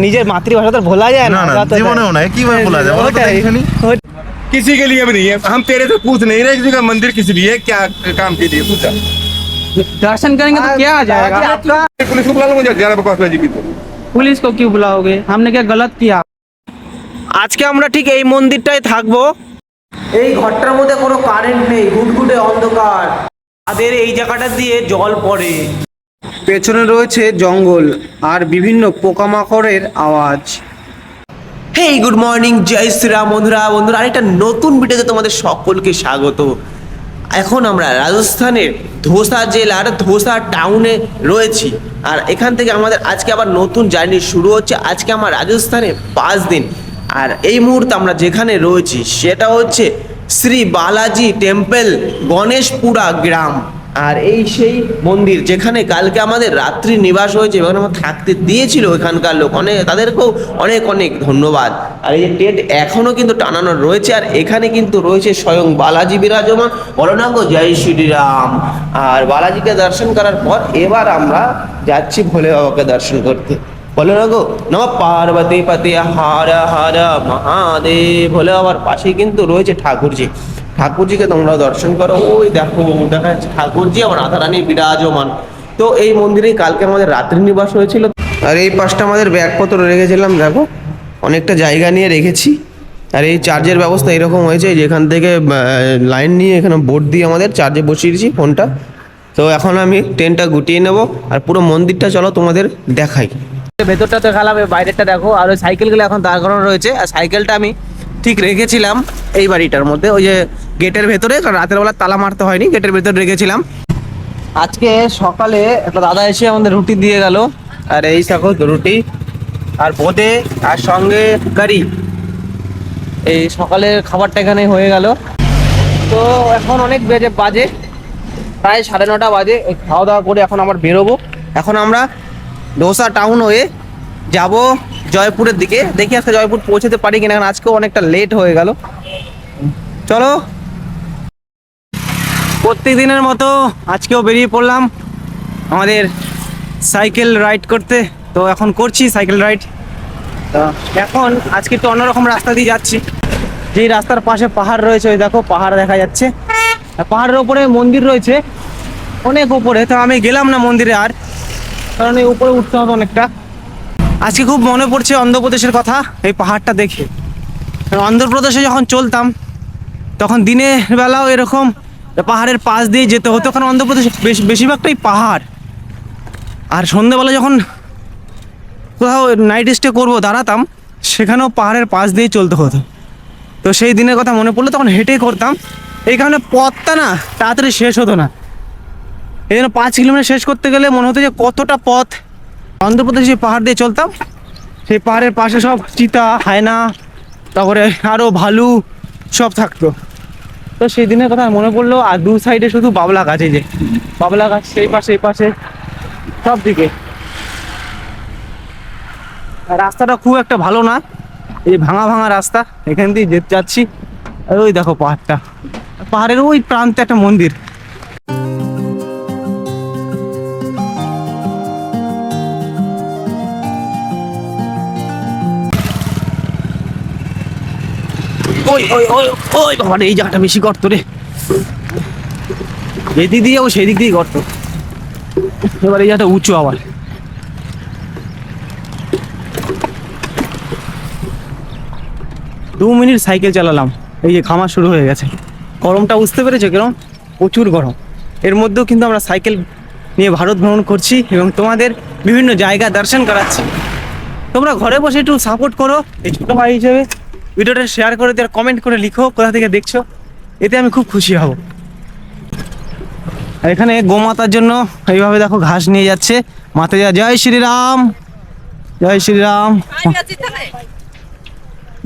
নিজের মাতৃভাষা তো ভোলা যায় না, জীবনেও না, কিভাবে ভোলা যায়? किसी के लिए भी नहीं है। हम तेरे से पूछ नहीं रहे किसी का मंदिर किस लिए, क्या काम के लिए पूछा। दर्शन करेंगे तो क्या आ जाएगा? पुलिस को बुला लो, मुझे ज्यादा बकवासबाजी की तो। पुलिस को क्यों बुलाओगे? हमने क्या गलत किया? আজকে আমরা ঠিক এই মন্দিরটায় থাকবো। এই ঘরটার মধ্যে কোনো কারেন্ট নেই, ঘুটঘুটে অন্ধকার, তাদের এই জায়গাটা দিয়ে জল পড়ে, পেছনে রয়েছে জঙ্গল আর বিভিন্ন পোকামাকড়ের আওয়াজ। হেই গুড মর্নিং, জয় শ্রীরাম বন্ধুরা আরেকটা নতুন ভিডিওতে তোমাদের সকলকে স্বাগত। এখন আমরা রাজস্থানের ধোসা জেলার ধোসা টাউনে রয়েছি, আর এখান থেকে আমাদের আজকে আবার নতুন জার্নি শুরু হচ্ছে। আজকে আমার রাজস্থানে 5 দিন, আর এই মুহূর্তে আমরা যেখানে রয়েছি সেটা হচ্ছে শ্রী বালাজি টেম্পল, গণেশপুরা গ্রাম। আর এই সেই মন্দির যেখানে কালকে আমাদের রাত্রি নিবাস হয়েছে এবং আমরা থাকতে দিয়েছিল এখানকার লোক, তাদেরকেও অনেক অনেক ধন্যবাদ। আর এই যে টেন্ট এখনও কিন্তু টানানো রয়েছে, আর এখানে কিন্তু রয়েছে স্বয়ং বালাজি বিরাজমান। বলো না গো জয় শ্রীরাম। আর বালাজিকে দর্শন করার পর এবার আমরা যাচ্ছি ভোলে বাবাকে দর্শন করতে। বলো না গো নম পার্বতী পতি হর হর মহাদেব। ভোলে বাবার পাশেই কিন্তু রয়েছে ঠাকুরজিকে তোমরা দর্শন করো। ওই দেখো দেখা যাচ্ছে ঠাকুরজি আর রাধারানী বিরাজমান। তো এই মন্দিরেই কালকে আমাদের রাত্রি নিবাস হয়েছিল। আর এই পাশটা আমাদের ব্যাগপত্র রেখেছিলাম, দেখো অনেকটা জায়গা নিয়ে রেখেছি। আর এই চার্জের ব্যবস্থা এরকম হয়েছে, যেখান থেকে লাইন নিয়ে এখানে বোর্ড দিয়ে আমাদের চার্জে বসিয়েছি ফোনটা। তো এখন আমি ট্রেনটা গুটিয়ে নেব, আর পুরো মন্দিরটা চলো তোমাদের দেখাই। ভেতরটা তো দেখালাম, বাইরেরটা দেখো। আর ওই সাইকেলগুলো এখন দাঁড় করানো রয়েছে, আর সাইকেলটা আমি ঠিক রেখেছিলাম এই বাড়িটার মধ্যে, ওই যে গেটের ভেতরে, কারণ রাতের বেলা তালা মারতে হয়নি, গেটের ভেতরে রেখেছিলাম। আজকে সকালে একটা দাদা এসে আমাদের রুটি দিয়ে গেল, আর এই দেখো রুটি আর বোঁদে আর সঙ্গে কারি। এই সকালের খাবারটা এখানে হয়ে গেল। তো এখন অনেক বাজে প্রায় 9:30 বাজে। খাওয়া দাওয়া করে এখন আবার বেরোবো। এখন আমরা ধোসা টাউন হয়ে যাব জয়পুরের দিকে। দেখি আজকে জয়পুর পৌঁছতে পারি কিনা, কারণ আজকেও অনেকটা লেট হয়ে গেল। চলো, প্রত্যেক দিনের মতো আজকেও বেরিয়ে পড়লাম আমাদের সাইকেল রাইড করতে। তো এখন করছি সাইকেল রাইড। এখন আজকে একটু অন্যরকম রাস্তা দিয়ে যাচ্ছি। যেই রাস্তার পাশে পাহাড় রয়েছে, ওই দেখো পাহাড় দেখা যাচ্ছে, পাহাড়ের ওপরে মন্দির রয়েছে অনেক উপরে। তো আমি গেলাম না মন্দিরে আর, কারণ এই উপরে উঠতে হবে অনেকটা। আজকে খুব মনে পড়ছে অন্ধ্রপ্রদেশের কথা এই পাহাড়টা দেখে। অন্ধ্রপ্রদেশে যখন চলতাম তখন দিনের বেলাও এরকম পাহাড়ের পাশ দিয়ে যেতে হতো, কারণ অন্ধ্রপ্রদেশে বেশিরভাগটাই পাহাড়। আর সন্ধ্যেবেলা যখন কোথাও নাইট স্টে করবো দাঁড়াতাম, সেখানেও পাহাড়ের পাশ দিয়ে চলতে হতো। তো সেই দিনের কথা মনে পড়লে তখন হেঁটেই করতাম। এই কারণে পথটা না তাড়াতাড়ি শেষ হতো না। এই জন্য 5 কিলোমিটার শেষ করতে গেলে মনে হতো যে কতটা পথ। অন্ধ্রপ্রদেশে পাহাড় দিয়ে চলতাম, সেই পাহাড়ের পাশে সব চিতা, হায়না, তারপরে আরও ভালু সব থাকতো। তো সেই দিনের কথা মনে পড়লো। আর 2 সাইডে শুধু বাবলা গাছ, এই যে বাবলা গাছ, সেই পাশে এই পাশে সব দিকে। রাস্তাটা খুব একটা ভালো না, এই ভাঙা রাস্তা, এখান দিয়ে যেতে যাচ্ছি। আর ওই দেখো পাহাড়টা, পাহাড়ের ওই প্রান্তে একটা মন্দির। ওই ওই ওই ওই বাবা, এই জায়গাটা বেশি গর্ত রে, এদিক দিয়ে যাবো সেই দিক দিয়ে গর্ত। এবার এই জায়গাটা উঁচু, আবার 2 মিনিট সাইকেল চালালাম, এই যে ঘামা শুরু হয়ে গেছে। গরমটা বুঝতে পেরেছো কিরম? প্রচুর গরম। এর মধ্যেও কিন্তু আমরা সাইকেল নিয়ে ভারত ভ্রমণ করছি এবং তোমাদের বিভিন্ন জায়গা দর্শন করাচ্ছি। তোমরা ঘরে বসে একটু সাপোর্ট করো এই ছোটো ভাই হিসেবে, ভিডিওটা শেয়ার করে দিয়ে কমেন্ট করে লিখো কোথা থেকে দেখছো, এতে আমি খুব খুশি হব। আর এখানে গোমাতার জন্য এইভাবে দেখো ঘাস নিয়ে যাচ্ছে মাতা। জয় শ্রীরাম, জয় শ্রীরাম।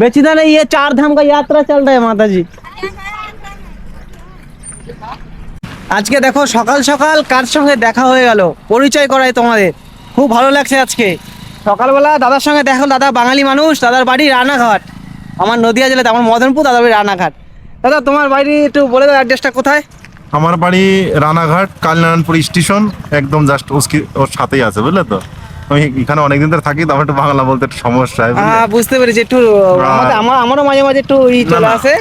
बेचीदा नहीं, ये 4 धाम का यात्रा चल रहा है माता जी। আজকে দেখো সকাল সকাল কার সঙ্গে দেখা হয়ে গেল, পরিচয় করাই তোমাদের। খুব ভালো লাগছে আজকে সকালবেলা দাদার সঙ্গে দেখো। দাদা বাঙালি মানুষ, দাদার বাড়ি রানাঘাট, আমার নদিয়া জেলাতে, আমার মদনপুর, দাদার বাড়ি রানাঘাট। দাদা তোমার বাড়ি একটু বলে দাও, অ্যাড্রেসটা কোথায়? আমার বাড়ি রানাঘাট, কালনারায়ণপুর স্টেশন, একদম জাস্ট ওর সাথেই আছে, বুঝলে তো। আমি এখানে অনেকদিন ধরে থাকি তো আমার একটু বাংলা বলতে একটু সমস্যা হয়, বুঝলে? বুঝতে পেরেছি একটু আমারও মাঝে মাঝে একটু না, চলে না। আসে।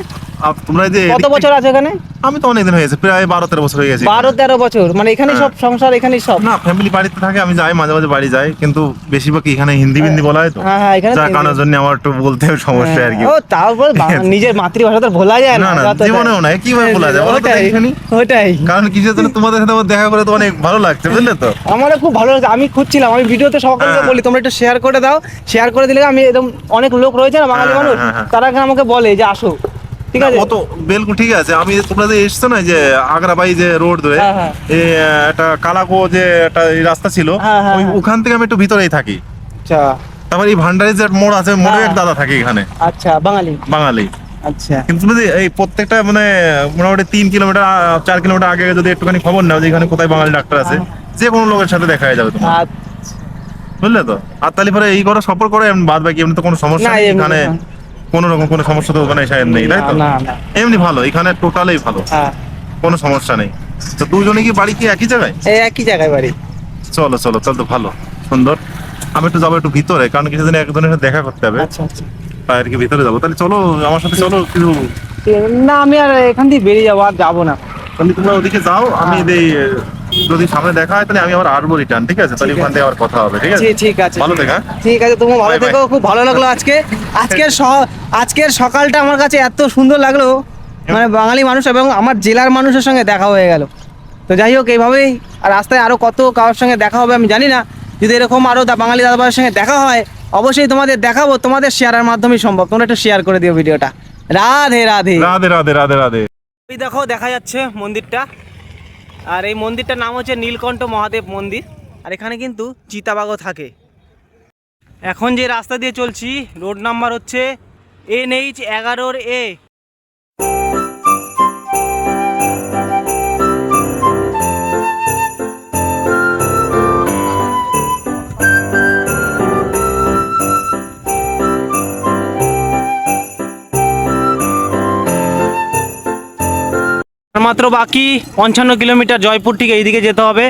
তোমরা যে কত বছর আছে এখানে? আমি তো অনেকদিন হয়েছে, প্রায় 12-13 বছর হয়ে গেছে। 12-13 বছর, মানে এখানে হ্যাঁ। সব সংসার এখানেই সব? না, ফ্যামিলি বাড়িতে থাকে, আমি যাই মাঝে মাঝে বাড়ি যাই, কিন্তু বেশিরভাগ এখানে হিন্দি বিন্দি বলা হয় তো, হ্যাঁ, এখানে যার কারণের জন্য আমার একটু বলতে সমস্যা আর কি। ও তারপর নিজের মাতৃভাষা তো ভোলা যায় না। না, না, জীবনেও না, কিভাবে বলা যায় বলো তো ওটাই দেখি? ওটাই। কারণ কিসের জন্য তোমাদের সাথে আমার দেখা করে তো অনেক ভালো লাগছে, বুঝলে তো? আমারও খুব ভালো লাগছে, আমি খুঁজছিলাম, আমি ভিডিওতে সকলকে হ্যাঁ। বলি তোমরা একটু শেয়ার করে দাও, শেয়ার করে দিলে আমি একদম অনেক লোক রয়েছে না বাঙালি হ্যাঁ, মানুষ, হ্যাঁ, হ্যাঁ। তারা এখানে আমাকে বলে যে আসো, ঠিক আছে? না, ও তো বিলকুল ঠিক আছে। আমি তোমরা যে এসছো না যে আগ্রাবাই যে রোড ধরে, হ্যাঁ, হ্যাঁ। একটা কালাকো যে একটা এই রাস্তা ছিল, হ্যাঁ, হ্যাঁ, হ্যাঁ। ওখান থেকে আমি একটু ভিতরেই থাকি। আচ্ছা তারপর এই ভান্ডারি যে মোড় আছে, মোড়ে হ্যাঁ। এক দাদা থাকে এখানে, আচ্ছা, বাঙালি। বাঙালি। আচ্ছা কিন্তু তুমি এই প্রত্যেকটা মানে মোটামুটি 3 কিলোমিটার 4 কিলোমিটার আগে যদি একটুখানি খবর নাও যে এখানে কোথায় বাঙালি ডাক্তার আছে, যে কোনো লোকের সাথে দেখা হয়ে যাবে তোমার, বুঝলে তো? আর তাহলে পরে এই করে সফর করে এমনি বাদ বাকি এমনি তো কোনো সমস্যা না, নেই এমনি এখানে, না। কোনো রকম কোনো সমস্যা তো ওখানে সাহেব নেই, তাই তো? না, না। এমনি ভালো, এখানে টোটালি ভালো, হ্যাঁ, কোনো সমস্যা নেই। তো দুজনে কি বাড়ি কি একই জায়গায়? এই একই জায়গায় বাড়ি। চলো চলো, তাহলে তো ভালো, সুন্দর। আমি একটু যাবো একটু ভিতরে, কারণ কিছুদিন একজনের সাথে দেখা করতে হবে, আচ্ছা আচ্ছা, তাই আর কি ভিতরে যাবো। তাহলে চলো আমার সাথে, চলো কিছু। ঠিক আছে। না, আমি আর এখান দিয়ে বেরিয়ে যাবো, আর যাবো না। তাহলে তোমরা ওদিকে যাও, আমি যদি সামনে দেখা হয় তাহলে আমি আবার আসবো রিটার্ন, ঠিক আছে? তাহলে ঠিক ওখান থেকে আবার কথা হবে, ঠিক আছে? ঠিক আছে, ভালো দেখা। ঠিক আছে, তুমি ভালো Bye, bye. থেকো। খুব ভালো লাগলো আজকের সকালটা আমার কাছে এত সুন্দর লাগলো, মানে বাঙালি মানুষ এবং আমার জেলার মানুষের সঙ্গে দেখা হয়ে গেল। তো যাই হোক, এইভাবেই আর রাস্তায় আরো কত কারোর সঙ্গে দেখা হবে আমি জানি না। যদি এরকম আরো বাঙালি দাদাভাইয়ের সঙ্গে দেখা হয়, অবশ্যই তোমাদের দেখাবো, তোমাদের শেয়ারের মাধ্যমেই সম্ভব। তোমরা একটু শেয়ার করে দিও ভিডিওটা। রাধে রাধে। রাধে রাধে রাধে রাধে। এই দেখো, দেখা যাচ্ছে মন্দিরটা, আর এই মন্দিরটার নাম হচ্ছে নীলকণ্ঠ মহাদেব মন্দির। আর এখানে কিন্তু চিতাবাঘও থাকে। এখন যে রাস্তা দিয়ে চলছি, রোড নাম্বার হচ্ছে NH11A। মাত্র বাকি 55 কিলোমিটার, জয়পুর থেকে এইদিকে যেতে হবে।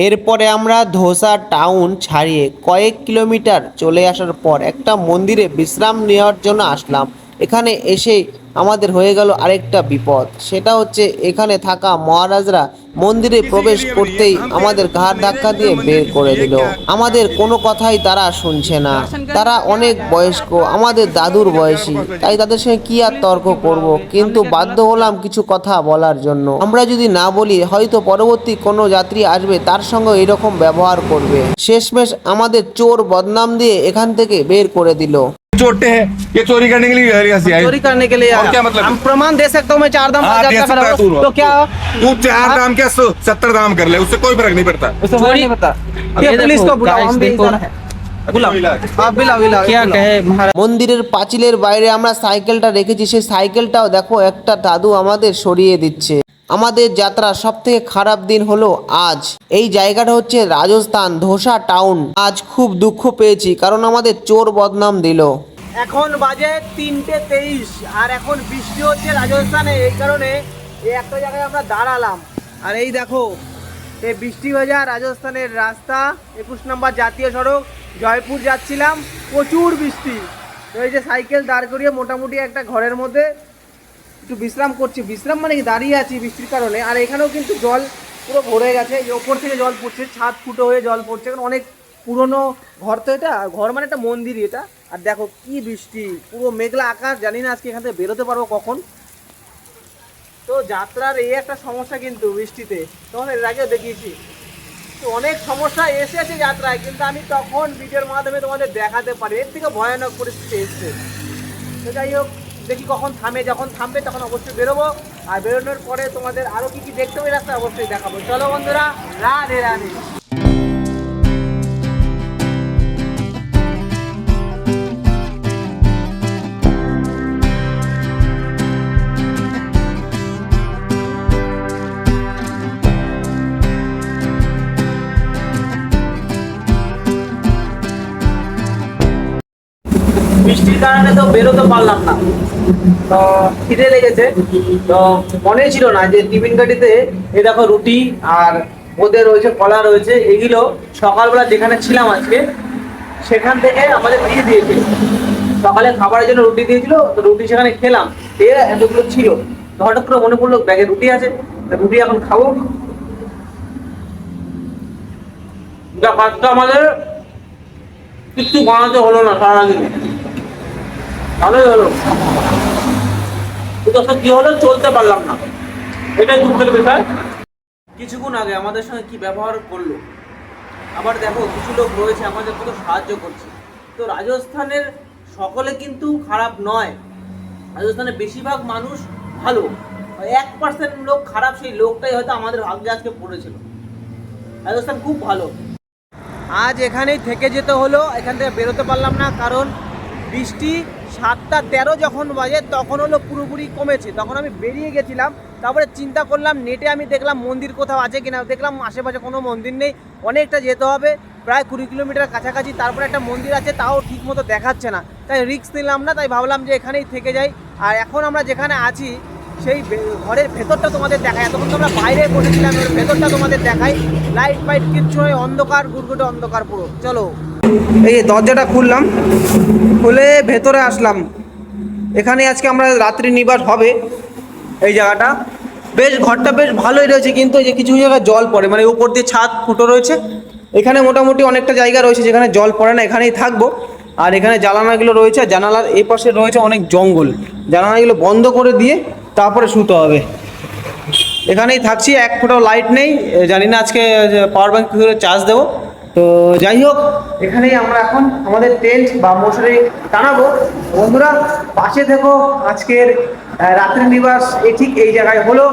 এরপরে আমরা ধোসা টাউন ছাড়িয়ে কয়েক কিলোমিটার চলে আসার পর একটা মন্দিরে বিশ্রাম নেওয়ার জন্য আসলাম। এখানে এসে আমাদের হয়ে গেল আরেকটা বিপদ, সেটা হচ্ছে এখানে থাকা মহারাজরা মন্দিরে প্রবেশ করতেই আমাদের ঘাড় ধাক্কা দিয়ে বের করে দিল। আমাদের কোনো কথাই তারা শুনছে না। তারা অনেক বয়স্ক, আমাদের দাদুর বয়সী, তাই তাদের সঙ্গে কি আর তর্ক করব, কিন্তু বাধ্য হলাম কিছু কথা বলার জন্য। আমরা যদি না বলি হয়তো পরবর্তী কোনো যাত্রী আসবে, তার সঙ্গে এরকম ব্যবহার করবে। শেষমেশ আমাদের চোর বদনাম দিয়ে এখান থেকে বের করে দিল। छोटे हैं ये चोरी करने के लिए एरिया से आए। चोरी करने के लिए और क्या मतलब? हम प्रमाण दे सकता हूँ, मैं 4 दाम हाँ, दे सकता है तू। तो क्या तू 4 दाम क्या 70 दाम कर ले, उससे कोई फर्क नहीं पड़ता। उससे फर्क नहीं पड़ता। ये पुलिस को बुलाओ, हम भी इधर हैं। बुलाओ, आप बुलाओ, क्या कहे महाराज। মন্দিরের পাঁচিলের বাইরে আমরা সাইকেলটা রেখেছি, সেই সাইকেলটাও দেখো একটা দাদু আমাদের সরিয়ে দিচ্ছে। আমাদের যাত্রা সব থেকে খারাপ দিন হলো আজ। এই জায়গাটা হচ্ছে রাজস্থান, ধোসা টাউন। আজ খুব দুঃখ পেয়েছি কারণ আমাদের চোর বদনাম দিল। এখন বাজে 3:23 আর এখন বৃষ্টি হচ্ছে রাজস্থানে, এই কারণে এই একটা জায়গায় আমরা দাঁড়ালাম। আর এই দেখো, এই বৃষ্টি ভেজা রাজস্থানের রাস্তা, 21 নম্বর জাতীয় সড়ক, জয়পুর যাচ্ছিলাম, প্রচুর বৃষ্টি। তো এই যে সাইকেল দাঁড় করিয়ে মোটামুটি একটা ঘরের মধ্যে একটু বিশ্রাম করছি। বিশ্রাম মানে কি, দাঁড়িয়ে আছি বৃষ্টির কারণে। আর এখানেও কিন্তু জল পুরো ভরে গেছে, এই ওপর থেকে জল পড়ছে, ছাদ ফুটো হয়ে জল পড়ছে। কারণ অনেক পুরনো ঘর তো এটা, ঘর মানে একটা মন্দিরই এটা। আর দেখো কি বৃষ্টি, পুরো মেঘলা আকাশ, জানি না আজকে এখান থেকে বেরোতে পারবো কখন। তো যাত্রার এই একটা সমস্যা কিন্তু বৃষ্টিতে, তখন এর আগেও দেখিয়েছি। তো অনেক সমস্যা এসেছে যাত্রায়, কিন্তু আমি তখন ভিডিওর মাধ্যমে তোমাদের দেখাতে পারি। এর থেকে ভয়ানক পরিস্থিতি এসছে। তো যাই হোক, দেখি কখন থামে, যখন থামবে তখন অবশ্যই বেরোবো। আর বেরোনোর পরে তোমাদের আরও কি কি দেখতে হবে রাস্তায় অবশ্যই দেখাবো। চলো বন্ধুরা, রাধে রাধে। বৃষ্টির কারণে তো বেরোতে পারলাম না, তো খিদে লেগেছে, তো মনে ছিল না যে টিফিন গাড়িতে এই দেখো রুটি আর ওদের রয়েছে কলা রয়েছে, এগুলো সকালবেলা যেখানে ছিলাম আজকে সেখান থেকে আমাদের দিয়ে দিয়েছিল। সকালে খাবারের জন্য রুটি দিয়েছিল, তো রুটি সেখানে খেলাম, খেয়ে এতগুলো ছিল, তো হঠাৎ করে মনে পড়লো ব্যাগে রুটি আছে, রুটি এখন খাবো। যা কাজটা আমাদের কিছু বানাতে হলো না সারাদিন, ভালোই হলো। কিন্তু কি হলো, চলতে পারলাম না, এটাই দুঃখের বিষয়। কিছুক্ষণ আগে আমাদের সঙ্গে কি ব্যবহার করলো, আবার দেখো কিছু লোক রয়েছে আমাদের কত সাহায্য করছে। তো রাজস্থানের সকলে কিন্তু খারাপ নয়, রাজস্থানের বেশিরভাগ মানুষ ভালো, 1% লোক খারাপ, সেই লোকটাই হয়তো আমাদের ভাগ্যে আজকে পড়েছিল। রাজস্থান খুব ভালো। আজ এখানেই থেকে যেতে হলো, এখান থেকে বেরোতে পারলাম না, কারণ বৃষ্টি 7:13 যখন বাজে তখন হলো পুরোপুরি কমেছে, তখন আমি বেরিয়ে গেছিলাম। তারপরে চিন্তা করলাম, নেটে আমি দেখলাম মন্দির কোথাও আছে কিনা, দেখলাম আশেপাশে কোনো মন্দির নেই, অনেকটা যেতে হবে, প্রায় 20 কিলোমিটার কাছাকাছি, তারপরে একটা মন্দির আছে, তাও ঠিক মতো দেখাচ্ছে না, তাই রিস্ক নিলাম না, তাই ভাবলাম যে এখানেই থেকে যাই। আর এখন আমরা যেখানে আছি সেই ঘরের ভেতরটা তোমাদের দেখাই, এতক্ষণ তোমরা বাইরে বসেছিলাম, ওর ভেতরটা তোমাদের দেখাই, লাইট ফাইট কিচ্ছু নয়, অন্ধকার, গুড়গুড়ে অন্ধকার পুরো। চলো, এই দরজাটা খুললাম, খুলে ভেতরে আসলাম। এখানে আজকে আমরা রাত্রি নিবাস হবে। এই জায়গাটা বেশ, ঘরটা বেশ ভালোই রয়েছে, কিন্তু এই যে কিছু জায়গায় জল পড়ে, মানে উপর দিয়ে ছাদ ফুটো রয়েছে, এখানে মোটামুটি অনেকটা জায়গা রয়েছে যেখানে জল পড়ে না, এখানেই থাকবো। আর এখানে জানালাগুলো রয়েছে, জানালার এই পাশে রয়েছে অনেক জঙ্গল, জানালাগুলো বন্ধ করে দিয়ে তারপরে শুতে হবে। এখানেই থাকছি, এক ফোঁটাও লাইট নেই, জানি না আজকে পাওয়ার ব্যাংক কী করে চার্জ দেবো। তো যাই হোক, এখানেই আমরা এখন আমাদের টেন্ট বা মশারি টানাবো। বন্ধুরা পাশে থেকো, আজকের রাত্রি নিবাস ঠিক এই জায়গায় হলো।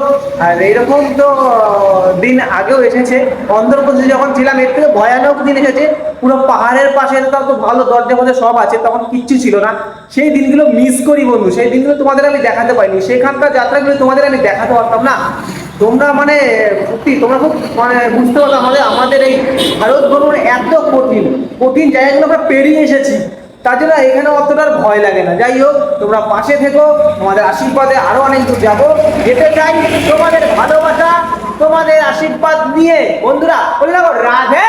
আর এইরকম তো দিন আগেও এসেছে, অন্ধ্রপ্রদেশে যখন ছিলাম এর থেকে ভয়ানক দিন এসেছে, পুরো পাহাড়ের পাশে, তাও তো ভালো, দরজা মধ্যে সব আছে, তখন কিচ্ছু ছিল না। সেই দিনগুলো মিস করি বন্ধু, সেই দিনগুলো তোমাদের আমি দেখাতে পারিনি, সেখানকার যাত্রাগুলো তোমাদের আমি দেখাতে পারতাম না। তোমরা মানে সত্যি তোমরা খুব মানে বুঝতে পারো আমাদের এই ভারত ভ্রমণ এত কঠিন কঠিন জায়গাগুলো আমরা পেরিয়ে এসেছি, তার জন্য এখানে অতটার ভয় লাগে না। যাই হোক, তোমরা পাশে থেকো, তোমাদের আশীর্বাদে আরো অনেক দূর যাবো, যেতে চাই তোমাদের ভালোবাসা, তোমাদের আশীর্বাদ নিয়ে। বন্ধুরা বলে রাখো, রাধে।